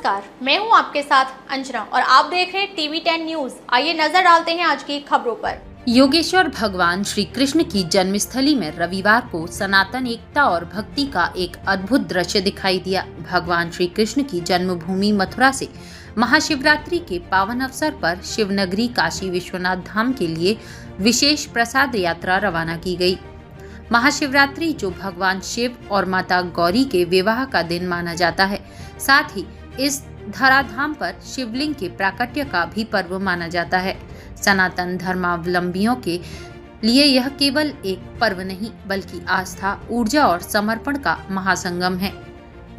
नमस्कार, मैं हूं आपके साथ अंजना और आप देख रहे हैं टीवी 10 न्यूज। आइए नजर डालते हैं आज की खबरों पर। योगेश्वर भगवान श्री कृष्ण की जन्मस्थली में रविवार को सनातन एकता और भक्ति का एक अद्भुत दृश्य दिखाई दिया। भगवान श्री कृष्ण की जन्मभूमि मथुरा से महाशिवरात्रि के पावन अवसर पर शिवनगरी काशी विश्वनाथ धाम के लिए विशेष प्रसाद यात्रा रवाना की गई। महाशिवरात्रि जो भगवान शिव और माता गौरी के विवाह का दिन माना जाता है, साथ ही इस धराधाम पर शिवलिंग के प्राकट्य का भी पर्व माना जाता है। सनातन धर्मावलंबियों के लिए यह केवल एक पर्व नहीं बल्कि आस्था, ऊर्जा और समर्पण का महासंगम है।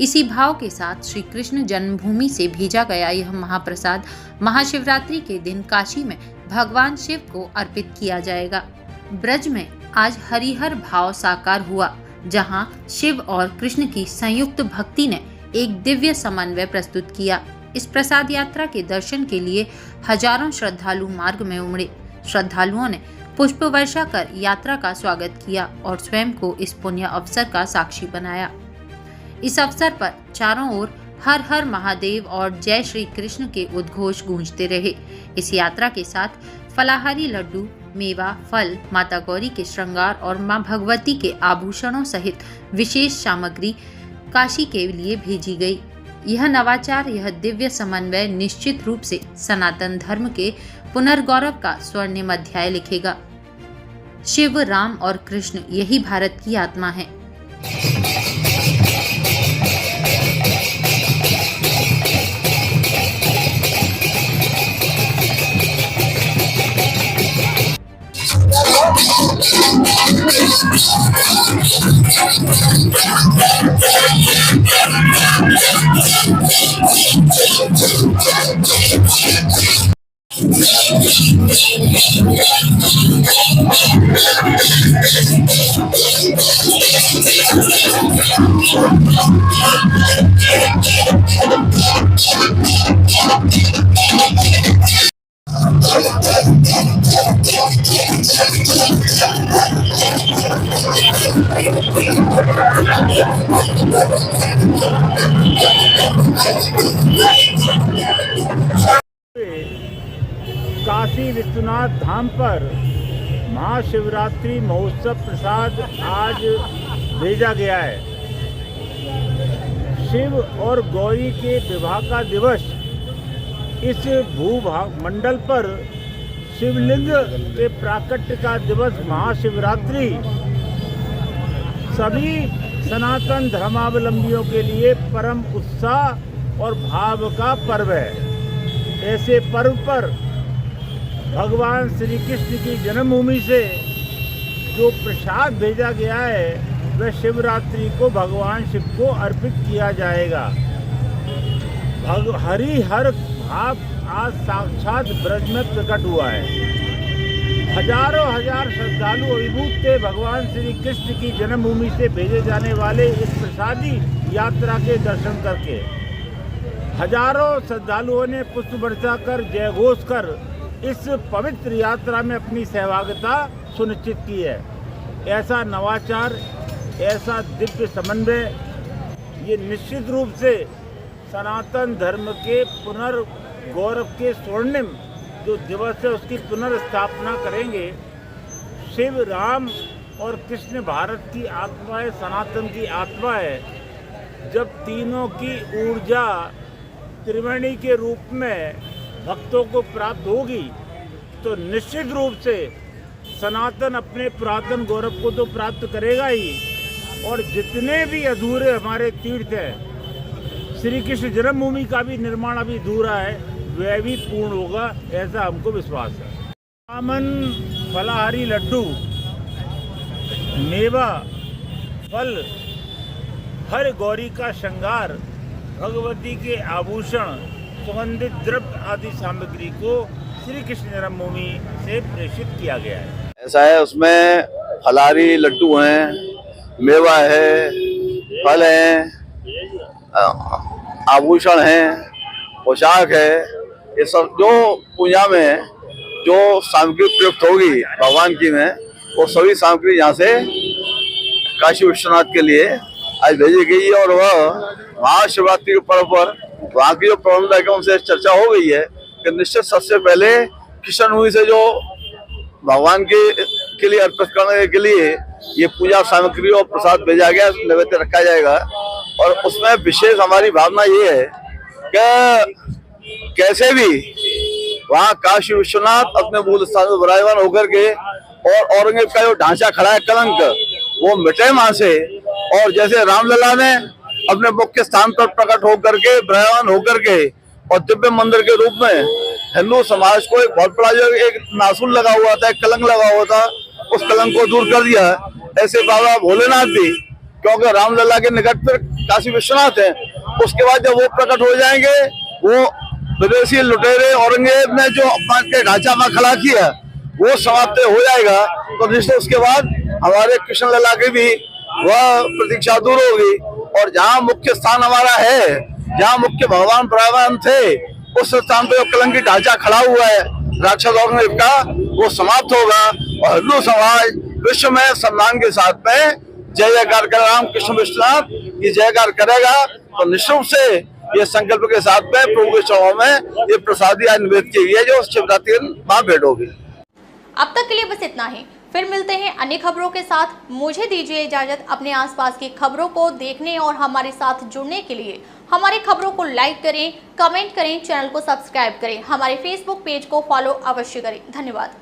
इसी भाव के साथ श्री कृष्ण जन्मभूमि से भेजा गया यह महाप्रसाद महाशिवरात्रि के दिन काशी में भगवान शिव को अर्पित किया जाएगा। ब्रज में आज हरिहर भाव साकार हुआ, जहां शिव और कृष्ण की संयुक्त भक्ति ने एक दिव्य समन्वय प्रस्तुत किया। इस प्रसाद यात्रा के दर्शन के लिए हजारों श्रद्धालु मार्ग में उमड़े। श्रद्धालुओं ने पुष्प वर्षा कर यात्रा का स्वागत किया और स्वयं को इस पुण्य अवसर का साक्षी बनाया। इस अवसर पर चारों ओर हर हर महादेव और जय श्री कृष्ण के उद्घोष गूंजते रहे। इस यात्रा के साथ फलाहारी लड्डू, मेवा, फल, माता गौरी के श्रृंगार और मां भगवती के आभूषणों सहित विशेष सामग्री काशी के लिए भेजी गई। यह नवाचार, यह दिव्य समन्वय निश्चित रूप से सनातन धर्म के पुनर्गौरव का स्वर्णिम अध्याय लिखेगा। शिव, राम और कृष्ण यही भारत की आत्मा है। काशी विश्वनाथ धाम पर महाशिवरात्रि महोत्सव प्रसाद आज भेजा गया है। शिव और गौरी के विवाह का दिवस इस भूमंडल पर शिवलिंग के प्राकट्य का दिवस महाशिवरात्रि सभी सनातन धर्मावलंबियों के लिए परम उत्साह और भाव का पर्व है। ऐसे पर्व पर भगवान श्री कृष्ण की जन्मभूमि से जो प्रसाद भेजा गया है वह शिवरात्रि को भगवान शिव को अर्पित किया जाएगा। हरिहर भाव आज साक्षात ब्रज में प्रकट हुआ है। हजारों हजार श्रद्धालु अभिभूत थे भगवान श्री कृष्ण की जन्मभूमि से भेजे जाने वाले इस प्रसादी यात्रा के दर्शन करके। हजारों श्रद्धालुओं ने पुष्प वर्षा कर, जयघोष कर इस पवित्र यात्रा में अपनी सहभागिता सुनिश्चित की है। ऐसा नवाचार, ऐसा दिव्य समन्वय ये निश्चित रूप से सनातन धर्म के पुनर्गौरव के स्वर्णिम जो दिवस है उसकी पुनर्स्थापना करेंगे। शिव, राम और कृष्ण भारत की आत्मा है, सनातन की आत्मा है। जब तीनों की ऊर्जा त्रिवेणी के रूप में भक्तों को प्राप्त होगी तो निश्चित रूप से सनातन अपने पुरातन गौरव को तो प्राप्त करेगा ही, और जितने भी अधूरे हमारे तीर्थ हैं, श्री कृष्ण जन्मभूमि का भी निर्माण अभी अधूरा है, वह भी पूर्ण होगा, ऐसा हमको विश्वास है। आमन, फलाहारी लड्डू, मेवा, फल, हर गौरी का श्रृंगार, भगवती के आभूषण, सुगंधित द्रव्य आदि सामग्री को श्री कृष्ण जन्मभूमि से प्रेषित किया गया है। ऐसा है, उसमें फलाहारी लड्डू हैं, मेवा है, फल हैं, आभूषण हैं, पोशाक है, ये सब जो पूजा में जो सामग्री प्रयुक्त होगी भगवान की में, वो सभी सामग्री यहाँ से काशी विश्वनाथ के लिए आज भेजी गई है। और वह महाशिवरात्रि के पर्व पर वहाँ की जो प्रबंधक है उनसे चर्चा हो गई है कि निश्चित सबसे पहले कृष्ण भूमि से जो भगवान के लिए अर्पित करने के लिए ये पूजा सामग्री और प्रसाद भेजा गया, नैवेद्य रखा जाएगा। और उसमें विशेष हमारी भावना ये है कि कैसे भी वहाँ काशी विश्वनाथ अपने मूल स्थान में विराजमान होकर के और औरंगजेब का जो ढांचा खड़ा है कलंक, वो मिटे वहां से। और जैसे रामलला ने अपने मुख्य स्थान पर प्रकट होकर के विराजमान होकर के और दिव्य मंदिर के रूप में हिंदू समाज को एक बहुत बड़ा जो एक नासूल लगा हुआ था, एक कलंक लगा हुआ था, उस कलंक को दूर कर दिया। ऐसे बाबा भोलेनाथ भी, क्योंकि रामलला के निकट पर काशी विश्वनाथ है, उसके बाद जब वो प्रकट हो जाएंगे, वो विदेशी लुटेरे औरंगजेब ने जो अपना के ढांचा में खड़ा किया वो समाप्त हो जाएगा। तो निश्चित उसके बाद हमारे कृष्ण लला की भी वह प्रतीक्षा दूर होगी। और जहाँ मुख्य स्थान हमारा है, जहाँ मुख्य भगवान विराजमान थे, उस स्थान पर जो कलंकी ढांचा खड़ा हुआ है राक्षस औरंगजेब का, वो समाप्त होगा और हिंदू समाज विश्व में सम्मान के साथ में जय जयकार कर राम कृष्ण विश्वनाथ की जयकार करेगा। तो निश्चित रूप से ये संकल्प के साथ में प्रभु के चरणों में ये प्रसादी आज निवेदित की गई है, जो शिवरात्रि वहाँ भेंट होगी। अब तक के लिए बस इतना ही, फिर मिलते हैं अन्य खबरों के साथ। मुझे दीजिए इजाजत। अपने आसपास की खबरों को देखने और हमारे साथ जुड़ने के लिए हमारी खबरों को लाइक करें, कमेंट करें, चैनल को सब्सक्राइब करें, हमारे फेसबुक पेज को फॉलो अवश्य करें। धन्यवाद।